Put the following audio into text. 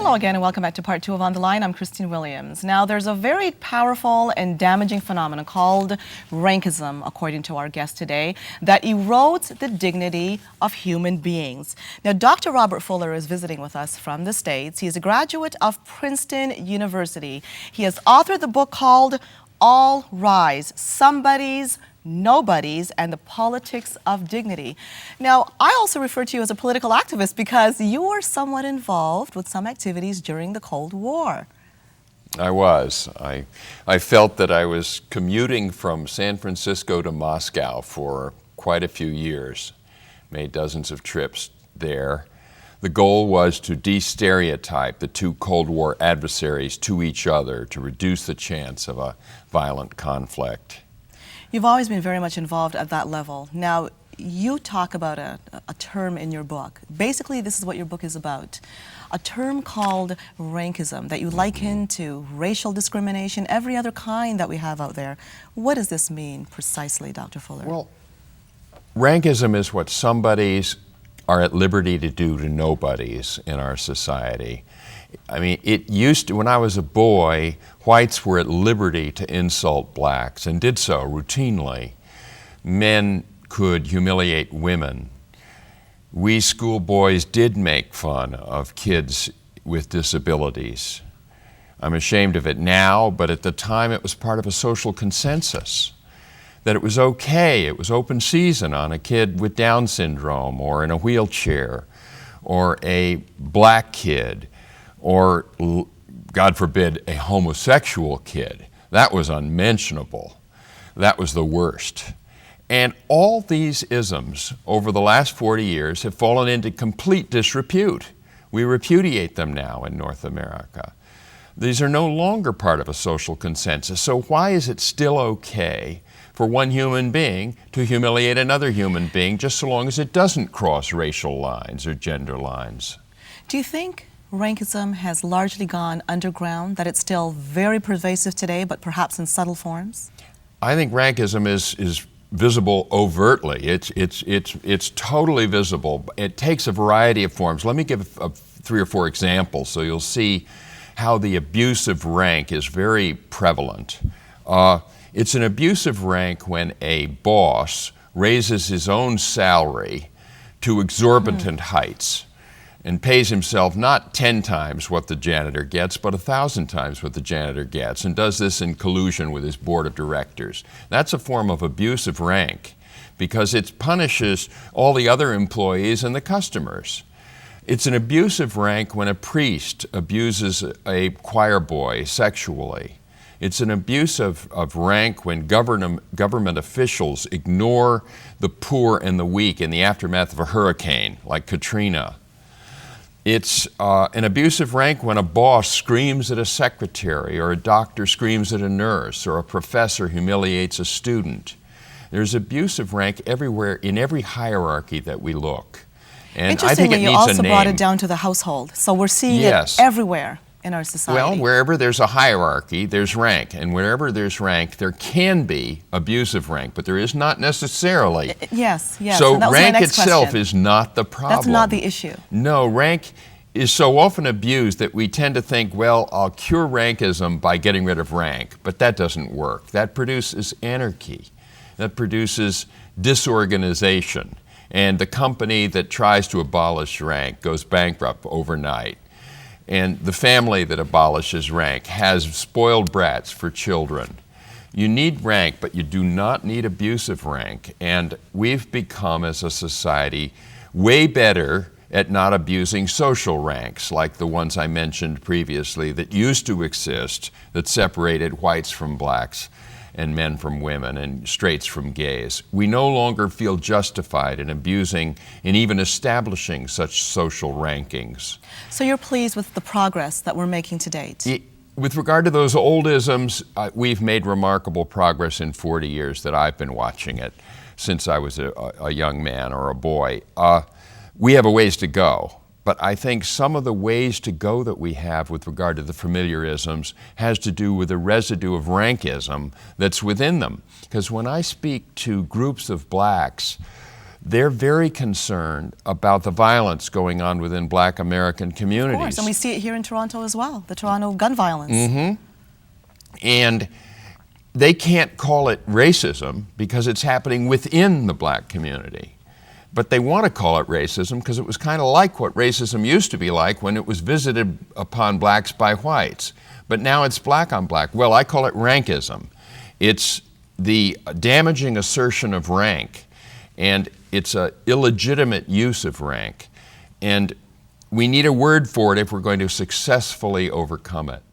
Hello again and welcome back to part 2 of On the Line. I'm Christine Williams. Now there's a very powerful and damaging phenomenon called Rankism, according to our guest today, that erodes the dignity of human beings. Now Dr. Robert Fuller is visiting with us from the States. He is a graduate of Princeton University. He has authored the book called All Rise, Somebodies, Nobodies, and the Politics of Dignity. Now, I also refer to you as a political activist because you were somewhat involved with some activities during the Cold War. I was. I felt that I was commuting from San Francisco to Moscow for quite a few years, made dozens of trips there. The goal was to de-stereotype the two Cold War adversaries to each other to reduce the chance of a violent conflict. You've always been very much involved at that level. Now, you talk about a term in your book. Basically, this is what your book is about. A term called Rankism that you liken to racial discrimination, every other kind that we have out there. What does this mean precisely, Dr. Fuller? Well, Rankism is what somebodies are at liberty to do to nobodies in our society. I mean, it used to, when I was a boy, whites were at liberty to insult blacks and did so routinely. Men could humiliate women. We schoolboys did make fun of kids with disabilities. I'm ashamed of it now, but at the time it was part of a social consensus that it was okay, it was open season on a kid with Down syndrome or in a wheelchair or a black kid or, God forbid, a homosexual kid. That was unmentionable. That was the worst. And all these isms over the last 40 years have fallen into complete disrepute. We repudiate them now in North America. These are no longer part of a social consensus. So why is it still okay for one human being to humiliate another human being just so long as it doesn't cross racial lines or gender lines? Do you think Rankism has largely gone underground, that it's still very pervasive today, but perhaps in subtle forms? I think Rankism is visible overtly. It's totally visible. It takes a variety of forms. Let me give 3 or 4 examples so you'll see how the abuse of rank is very prevalent. It's an abuse of rank when a boss raises his own salary to exorbitant heights and pays himself not 10 times what the janitor gets, but 1,000 times what the janitor gets, and does this in collusion with his board of directors. That's a form of abuse of rank because it punishes all the other employees and the customers. It's an abuse of rank when a priest abuses a choir boy sexually. It's an abuse of rank when government officials ignore the poor and the weak in the aftermath of a hurricane like Katrina. It's an abuse of rank when a boss screams at a secretary, or a doctor screams at a nurse, or a professor humiliates a student. There's abuse of rank everywhere in every hierarchy that we look. And I think it needs a name. Interestingly, you also brought it down to the household. So we're seeing it everywhere in our society. Well, wherever there's a hierarchy, there's rank. And wherever there's rank, there can be abuse of rank, but there is not necessarily. Yes. So rank itself is not the problem. That's not the issue. No, rank is so often abused that we tend to think, well, I'll cure rankism by getting rid of rank, but that doesn't work. That produces anarchy. That produces disorganization. And the company that tries to abolish rank goes bankrupt overnight. And the family that abolishes rank has spoiled brats for children. You need rank, but you do not need abuse of rank. And we've become, as a society, way better at not abusing social ranks, like the ones I mentioned previously that used to exist, that separated whites from blacks and men from women and straights from gays. We no longer feel justified in abusing and even establishing such social rankings. So you're pleased with the progress that we're making to date? With regard to those old isms, we've made remarkable progress in 40 years that I've been watching it since I was a young man or a boy. We have a ways to go. But I think some of the ways to go that we have with regard to the familiarisms has to do with the residue of rankism that's within them. Because when I speak to groups of blacks they're very concerned about the violence going on within Black American communities. Of course, and we see it here in Toronto as well, the Toronto gun violence. And they can't call it racism because it's happening within the Black community. But they want to call it racism because it was kind of like what racism used to be like when it was visited upon Blacks by whites. But now it's Black on Black. Well, I call it rankism. It's the damaging assertion of rank, and it's an illegitimate use of rank. And we need a word for it if we're going to successfully overcome it.